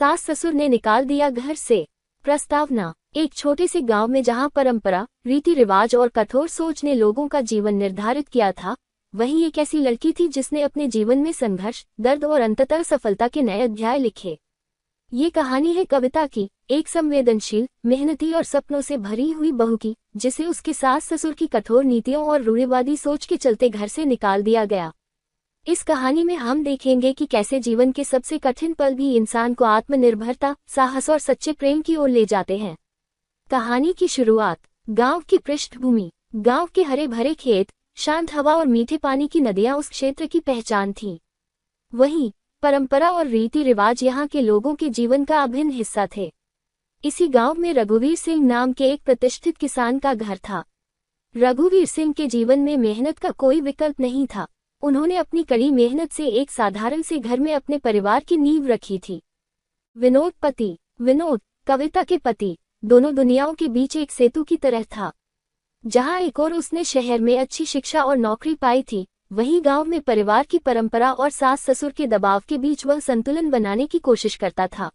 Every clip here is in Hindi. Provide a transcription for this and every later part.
सास ससुर ने निकाल दिया घर से। प्रस्तावना। एक छोटे से गांव में जहां परंपरा, रीति रिवाज और कठोर सोच ने लोगों का जीवन निर्धारित किया था, वहीं एक ऐसी लड़की थी जिसने अपने जीवन में संघर्ष, दर्द और अंततः सफलता के नए अध्याय लिखे। ये कहानी है कविता की, एक संवेदनशील, मेहनती और सपनों से भरी हुई बहू की, जिसे उसके सास ससुर की कठोर नीतियों और रूढ़िवादी सोच के चलते घर से निकाल दिया गया। इस कहानी में हम देखेंगे कि कैसे जीवन के सबसे कठिन पल भी इंसान को आत्मनिर्भरता, साहस और सच्चे प्रेम की ओर ले जाते हैं। कहानी की शुरुआत। गांव की पृष्ठभूमि। गांव के हरे भरे खेत, शांत हवा और मीठे पानी की नदियां उस क्षेत्र की पहचान थीं। वहीं परंपरा और रीति रिवाज यहाँ के लोगों के जीवन का अभिन्न हिस्सा थे। इसी गांव में रघुवीर सिंह नाम के एक प्रतिष्ठित किसान का घर था। रघुवीर सिंह के जीवन में मेहनत का कोई विकल्प नहीं था। उन्होंने अपनी कड़ी मेहनत से एक साधारण से घर में अपने परिवार की नींव रखी थी। विनोद पति। विनोद, कविता के पति, दोनों दुनियाओं के बीच एक सेतु की तरह था। जहां एक और उसने शहर में अच्छी शिक्षा और नौकरी पाई थी, वहीं गांव में परिवार की परंपरा और सास ससुर के दबाव के बीच वह संतुलन बनाने की कोशिश करता था।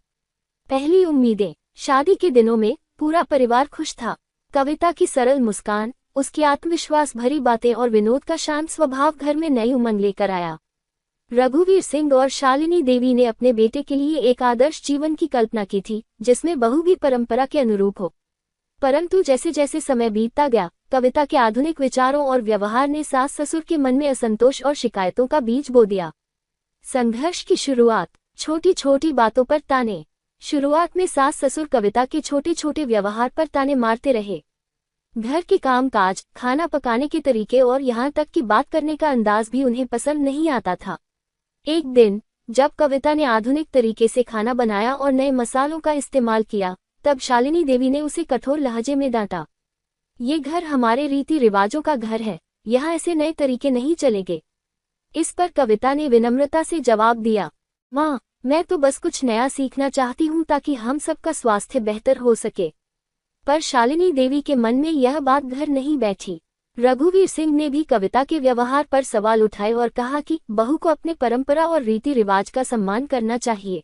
पहली उम्मीदें। शादी के दिनों में पूरा परिवार खुश था। कविता की सरल मुस्कान, उसकी आत्मविश्वास भरी बातें और विनोद का शांत स्वभाव घर में नई उमंग लेकर आया। रघुवीर सिंह और शालिनी देवी ने अपने बेटे के लिए एक आदर्श जीवन की कल्पना की थी, जिसमें बहू भी परंपरा के अनुरूप हो। परंतु जैसे जैसे समय बीतता गया, कविता के आधुनिक विचारों और व्यवहार ने सास ससुर के मन में असंतोष और शिकायतों का बीज बो दिया। संघर्ष की शुरुआत। छोटी छोटी बातों पर ताने। शुरुआत में सास ससुर कविता के छोटे छोटे व्यवहार पर ताने मारते रहे। घर के काम काज, खाना पकाने के तरीके और यहाँ तक कि बात करने का अंदाज भी उन्हें पसंद नहीं आता था। एक दिन जब कविता ने आधुनिक तरीके से खाना बनाया और नए मसालों का इस्तेमाल किया, तब शालिनी देवी ने उसे कठोर लहजे में डांटा। ये घर हमारे रीति रिवाजों का घर है, यहाँ ऐसे नए तरीके नहीं चलेंगे। इस पर कविता ने विनम्रता से जवाब दिया, माँ, मैं तो बस कुछ नया सीखना चाहती हूँ ताकि हम सबका स्वास्थ्य बेहतर हो सके। पर शालिनी देवी के मन में यह बात घर नहीं बैठी। रघुवीर सिंह ने भी कविता के व्यवहार पर सवाल उठाए और कहा कि बहू को अपने परंपरा और रीति रिवाज का सम्मान करना चाहिए।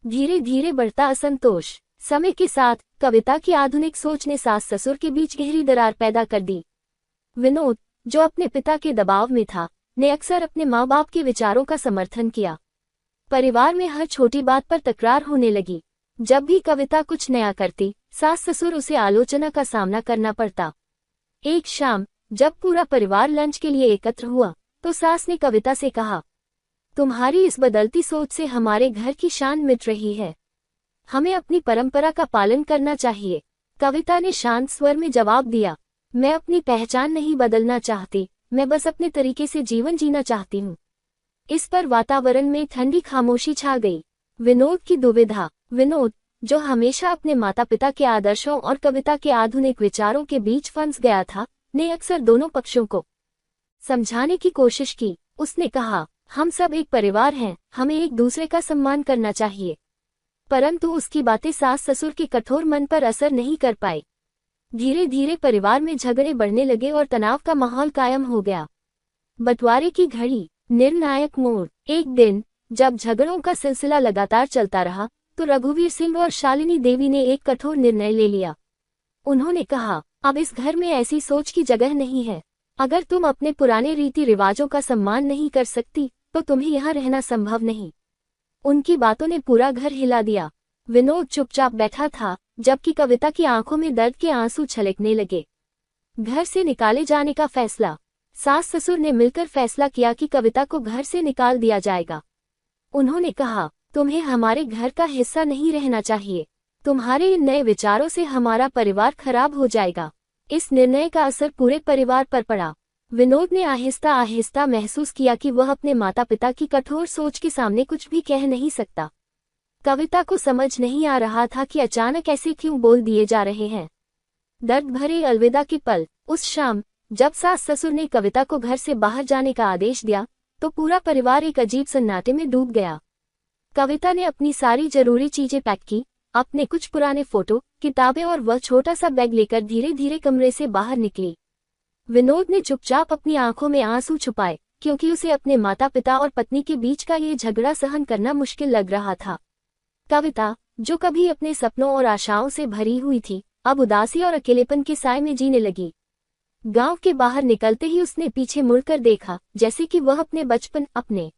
धीरे धीरे बढ़ता असंतोष। समय के साथ कविता की आधुनिक सोच ने सास ससुर के बीच गहरी दरार पैदा कर दी। विनोद, जो अपने पिता के दबाव में था, ने अक्सर अपने माँ बाप के विचारों का समर्थन किया। परिवार में हर छोटी बात पर तकरार होने लगी। जब भी कविता कुछ नया करती, सास ससुर उसे आलोचना का सामना करना पड़ता। एक शाम जब पूरा परिवार लंच के लिए एकत्र हुआ, तो सास ने कविता से कहा, तुम्हारी इस बदलती सोच से हमारे घर की शान मिट रही है। हमें अपनी परंपरा का पालन करना चाहिए। कविता ने शांत स्वर में जवाब दिया, मैं अपनी पहचान नहीं बदलना चाहती, मैं बस अपने तरीके से जीवन जीना चाहती हूँ। इस पर वातावरण में ठंडी खामोशी छा गई। विनोद की दुविधा। विनोद, जो हमेशा अपने माता पिता के आदर्शों और कविता के आधुनिक विचारों के बीच फंस गया था, ने अक्सर दोनों पक्षों को समझाने की कोशिश की। उसने कहा, हम सब एक परिवार हैं, हमें एक दूसरे का सम्मान करना चाहिए। परंतु उसकी बातें सास ससुर के कठोर मन पर असर नहीं कर पाई। धीरे धीरे परिवार में झगड़े बढ़ने लगे और तनाव का माहौल कायम हो गया। बंटवारे की घड़ी। निर्णायक मोड़। एक दिन जब झगड़ों का सिलसिला लगातार चलता रहा, तो रघुवीर सिंह और शालिनी देवी ने एक कठोर निर्णय ले लिया। उन्होंने कहा, अब इस घर में ऐसी सोच की जगह नहीं है। अगर तुम अपने पुराने रीति रिवाजों का सम्मान नहीं कर सकती, तो तुम्हें यहाँ रहना संभव नहीं। उनकी बातों ने पूरा घर हिला दिया। विनोद चुपचाप बैठा था, जबकि कविता की आंखों में दर्द के आंसू छलकने लगे। घर से निकाले जाने का फैसला। सास ससुर ने मिलकर फैसला किया कि कविता को घर से निकाल दिया जाएगा। उन्होंने कहा, तुम्हें हमारे घर का हिस्सा नहीं रहना चाहिए। तुम्हारे इन नए विचारों से हमारा परिवार खराब हो जाएगा। इस निर्णय का असर पूरे परिवार पर पड़ा। विनोद ने आहिस्ता आहिस्ता महसूस किया कि वह अपने माता पिता की कठोर सोच के सामने कुछ भी कह नहीं सकता। कविता को समझ नहीं आ रहा था कि अचानक ऐसे क्यों बोल दिए जा रहे हैं। दर्द भरे अलविदा के पल। उस शाम जब सास ससुर ने कविता को घर से बाहर जाने का आदेश दिया, तो पूरा परिवार एक अजीब सन्नाटे में डूब गया। कविता ने अपनी सारी जरूरी चीजें पैक की, अपने कुछ पुराने फोटो, किताबें और वह छोटा सा बैग लेकर धीरे धीरे कमरे से बाहर निकली। विनोद ने चुपचाप अपनी आंखों में आंसू छुपाए, क्योंकि उसे अपने माता पिता और पत्नी के बीच का ये झगड़ा सहन करना मुश्किल लग रहा था। कविता, जो कभी अपने सपनों और आशाओं से भरी हुई थी, अब उदासी और अकेलेपन के साए में जीने लगी। गांव के बाहर निकलते ही उसने पीछे मुड़कर देखा, जैसे कि वह अपने बचपन, अपने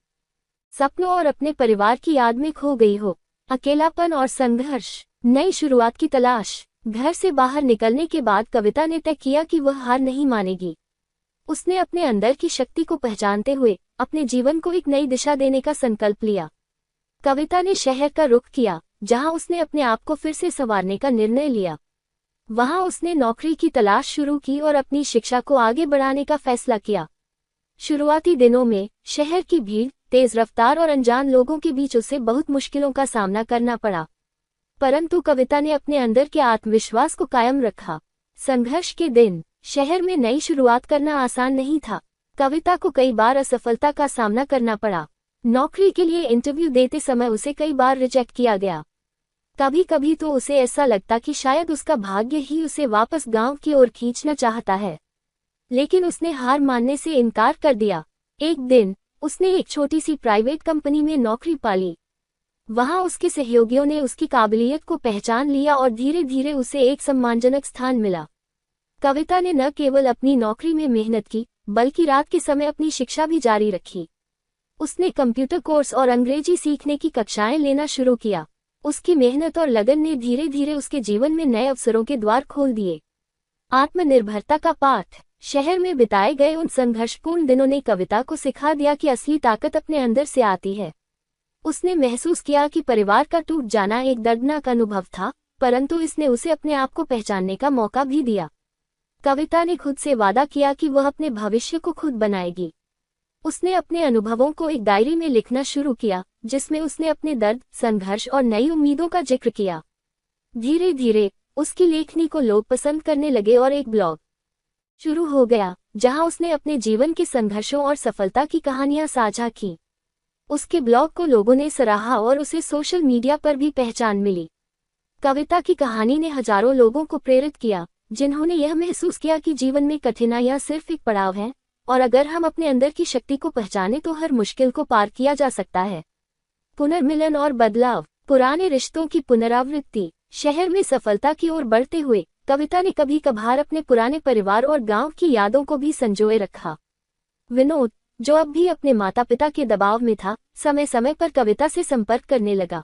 सपनों और अपने परिवार की याद में खो गई हो। अकेलापन और संघर्ष, नई शुरुआत की तलाश। घर से बाहर निकलने के बाद कविता ने तय किया कि वह हार नहीं मानेगी। उसने अपने अंदर की शक्ति को पहचानते हुए अपने जीवन को एक नई दिशा देने का संकल्प लिया। कविता ने शहर का रुख किया, जहां उसने अपने आप को फिर से संवारने का निर्णय लिया। वहां उसने नौकरी की तलाश शुरू की और अपनी शिक्षा को आगे बढ़ाने का फैसला किया। शुरुआती दिनों में शहर की भीड़, तेज रफ्तार और अनजान लोगों के बीच उसे बहुत मुश्किलों का सामना करना पड़ा, परंतु कविता ने अपने अंदर के आत्मविश्वास को कायम रखा। संघर्ष के दिन। शहर में नई शुरुआत करना आसान नहीं था। कविता को कई बार असफलता का सामना करना पड़ा। नौकरी के लिए इंटरव्यू देते समय उसे कई बार रिजेक्ट किया गया। कभी कभी तो उसे ऐसा लगता कि शायद उसका भाग्य ही उसे वापस गांव की ओर खींचना चाहता है, लेकिन उसने हार मानने से इनकार कर दिया। एक दिन उसने एक छोटी सी प्राइवेट कंपनी में नौकरी पाली। वहां उसके सहयोगियों ने उसकी काबिलियत को पहचान लिया और धीरे धीरे उसे एक सम्मानजनक स्थान मिला। कविता ने न केवल अपनी नौकरी में मेहनत की, बल्कि रात के समय अपनी शिक्षा भी जारी रखी। उसने कंप्यूटर कोर्स और अंग्रेजी सीखने की कक्षाएं लेना शुरू किया। उसकी मेहनत और लगन ने धीरे धीरे उसके जीवन में नए अवसरों के द्वार खोल दिए। आत्मनिर्भरता का पाठ। शहर में बिताए गए उन संघर्षपूर्ण दिनों ने कविता को सिखा दिया कि असली ताकत अपने अंदर से आती है। उसने महसूस किया कि परिवार का टूट जाना एक दर्दनाक अनुभव था, परंतु इसने उसे अपने आप को पहचानने का मौका भी दिया। कविता ने खुद से वादा किया कि वह अपने भविष्य को खुद बनाएगी। उसने अपने अनुभवों को एक डायरी में लिखना शुरू किया, जिसमें उसने अपने दर्द, संघर्ष और नई उम्मीदों का जिक्र किया। धीरे धीरे उसकी लेखनी को लोग पसंद करने लगे और एक ब्लॉग शुरू हो गया, जहां उसने अपने जीवन के संघर्षों और सफलता की कहानियां साझा की। उसके ब्लॉग को लोगों ने सराहा और उसे सोशल मीडिया पर भी पहचान मिली। कविता की कहानी ने हजारों लोगों को प्रेरित किया, जिन्होंने यह महसूस किया कि जीवन में कठिनाइयां सिर्फ एक पड़ाव है, और अगर हम अपने अंदर की शक्ति को पहचाने तो हर मुश्किल को पार किया जा सकता है। पुनर्मिलन और बदलाव। पुराने रिश्तों की पुनरावृत्ति। शहर में सफलता की ओर बढ़ते हुए कविता ने कभी कभार अपने पुराने परिवार और गांव की यादों को भी संजोए रखा। विनोद, जो अब भी अपने माता पिता के दबाव में था, समय समय पर कविता से संपर्क करने लगा।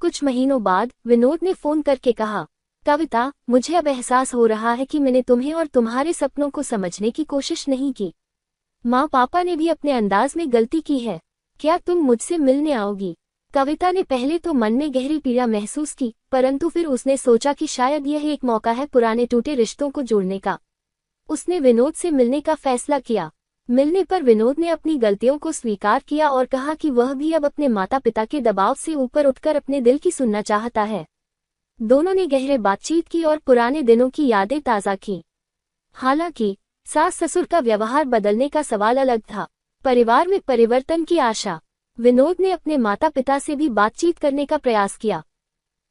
कुछ महीनों बाद विनोद ने फोन करके कहा, कविता, मुझे अब एहसास हो रहा है कि मैंने तुम्हें और तुम्हारे सपनों को समझने की कोशिश नहीं की। माँ पापा ने भी अपने अंदाज में गलती की है। क्या तुम मुझसे मिलने आओगी? कविता ने पहले तो मन में गहरी पीड़ा महसूस की, परंतु फिर उसने सोचा कि शायद यह एक मौका है पुराने टूटे रिश्तों को जोड़ने का। उसने विनोद से मिलने का फैसला किया। मिलने पर विनोद ने अपनी गलतियों को स्वीकार किया और कहा कि वह भी अब अपने माता पिता के दबाव से ऊपर उठकर अपने दिल की सुनना चाहता है। दोनों ने गहरे बातचीत की और पुराने दिनों की यादें ताज़ा की। हालांकि सास ससुर का व्यवहार बदलने का सवाल अलग था। परिवार में परिवर्तन की आशा। विनोद ने अपने माता पिता से भी बातचीत करने का प्रयास किया।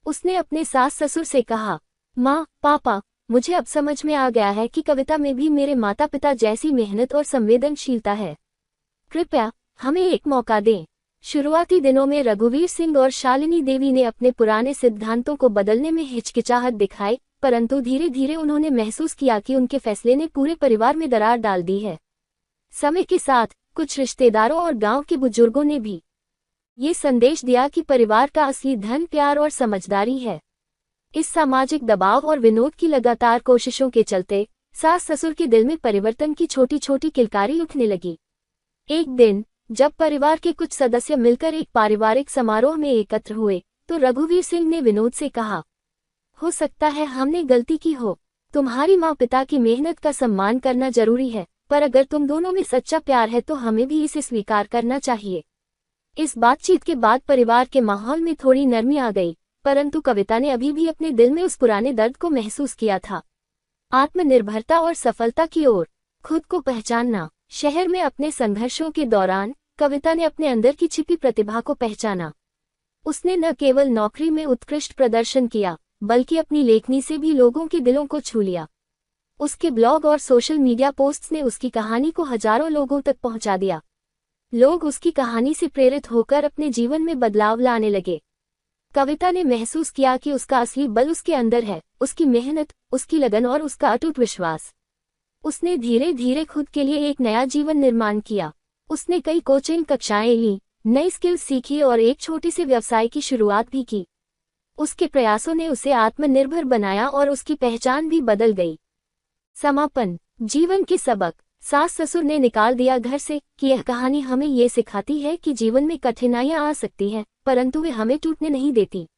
उसने अपने सास ससुर से कहा, माँ पापा, मुझे अब समझ में आ गया है कि कविता में भी मेरे माता पिता जैसी मेहनत और संवेदनशीलता है। कृपया हमें एक मौका दें। शुरुआती दिनों में रघुवीर सिंह और शालिनी देवी ने अपने पुराने सिद्धांतों को बदलने में हिचकिचाहट दिखाई, परंतु धीरे धीरे उन्होंने महसूस किया कि उनके फैसले ने पूरे परिवार में दरार डाल दी है। समय के साथ कुछ रिश्तेदारों और गांव के बुजुर्गों ने भी ये संदेश दिया कि परिवार का असली धन प्यार और समझदारी है। इस सामाजिक दबाव और विनोद की लगातार कोशिशों के चलते सास ससुर के दिल में परिवर्तन की छोटी छोटी किलकारी उठने लगी। एक दिन जब परिवार के कुछ सदस्य मिलकर एक पारिवारिक समारोह में एकत्र हुए, तो रघुवीर सिंह ने विनोद से कहा, हो सकता है हमने गलती की हो। तुम्हारी माँ पिता की मेहनत का सम्मान करना जरूरी है, पर अगर तुम दोनों में सच्चा प्यार है तो हमें भी इसे स्वीकार करना चाहिए। इस बातचीत के बाद परिवार के माहौल में थोड़ी नरमी आ गई, परंतु कविता ने अभी भी अपने दिल में उस पुराने दर्द को महसूस किया था। आत्मनिर्भरता और सफलता की ओर। खुद को पहचानना। शहर में अपने संघर्षों के दौरान कविता ने अपने अंदर की छिपी प्रतिभा को पहचाना। उसने न केवल नौकरी में उत्कृष्ट प्रदर्शन किया, बल्कि अपनी लेखनी से भी लोगों के दिलों को छू लिया। उसके ब्लॉग और सोशल मीडिया पोस्ट्स ने उसकी कहानी को हजारों लोगों तक पहुंचा दिया। लोग उसकी कहानी से प्रेरित होकर अपने जीवन में बदलाव लाने लगे। कविता ने महसूस किया कि उसका असली बल उसके अंदर है, उसकी मेहनत, उसकी लगन और उसका अटूट विश्वास। उसने धीरे धीरे खुद के लिए एक नया जीवन निर्माण किया। उसने कई कोचिंग कक्षाएं ली, नई स्किल्स सीखी और एक छोटे से व्यवसाय की शुरुआत भी की। उसके प्रयासों ने उसे आत्मनिर्भर बनाया और उसकी पहचान भी बदल गई। समापन। जीवन के सबक। सास ससुर ने निकाल दिया घर से कि यह कहानी हमें ये सिखाती है कि जीवन में कठिनाइयां आ सकती हैं, परंतु वे हमें टूटने नहीं देती।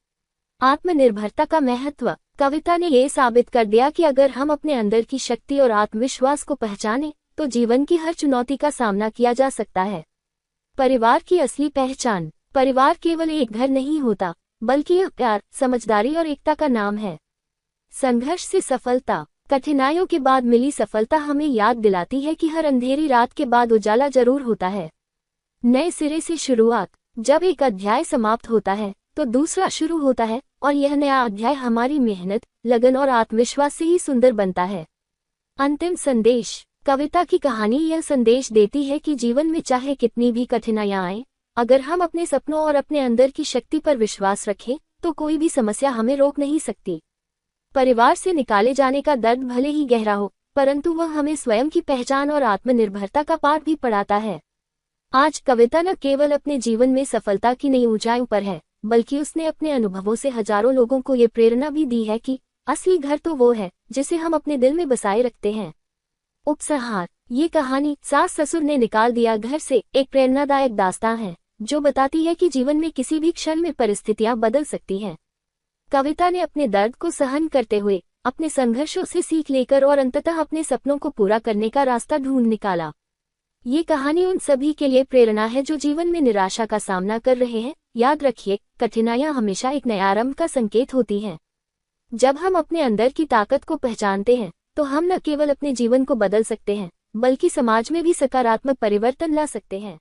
आत्मनिर्भरता का महत्व। कविता ने ये साबित कर दिया कि अगर हम अपने अंदर की शक्ति और आत्मविश्वास को पहचानें, तो जीवन की हर चुनौती का सामना किया जा सकता है। परिवार की असली पहचान। परिवार केवल एक घर नहीं होता, बल्कि यह प्यार, समझदारी और एकता का नाम है। संघर्ष से सफलता। कठिनाइयों के बाद मिली सफलता हमें याद दिलाती है कि हर अंधेरी रात के बाद उजाला जरूर होता है। नए सिरे से शुरुआत। जब एक अध्याय समाप्त होता है, तो दूसरा शुरू होता है, और यह नया अध्याय हमारी मेहनत, लगन और आत्मविश्वास से ही सुंदर बनता है। अंतिम संदेश। कविता की कहानी यह संदेश देती है कि जीवन में चाहे कितनी भी कठिनाइयां आएं, अगर हम अपने सपनों और अपने अंदर की शक्ति पर विश्वास रखें, तो कोई भी समस्या हमें रोक नहीं सकती। परिवार से निकाले जाने का दर्द भले ही गहरा हो, परंतु वह हमें स्वयं की पहचान और आत्मनिर्भरता का पाठ भी पढ़ाता है। आज कविता न केवल अपने जीवन में सफलता की नई ऊंचाइयों पर है, बल्कि उसने अपने अनुभवों से हजारों लोगों को ये प्रेरणा भी दी है कि असली घर तो वो है जिसे हम अपने दिल में बसाए रखते हैं। उपसंहार। ये कहानी सास ससुर ने निकाल दिया घर से एक प्रेरणादायक दास्तां है, जो बताती है कि जीवन में किसी भी क्षण में परिस्थितियां बदल सकती हैं। कविता ने अपने दर्द को सहन करते हुए, अपने संघर्षों से सीख लेकर और अंततः अपने सपनों को पूरा करने का रास्ता ढूंढ निकाला। ये कहानी उन सभी के लिए प्रेरणा है जो जीवन में निराशा का सामना कर रहे हैं। याद रखिए, कठिनाइयां हमेशा एक नए आरंभ का संकेत होती हैं। जब हम अपने अंदर की ताकत को पहचानते हैं, तो हम न केवल अपने जीवन को बदल सकते हैं, बल्कि समाज में भी सकारात्मक परिवर्तन ला सकते हैं।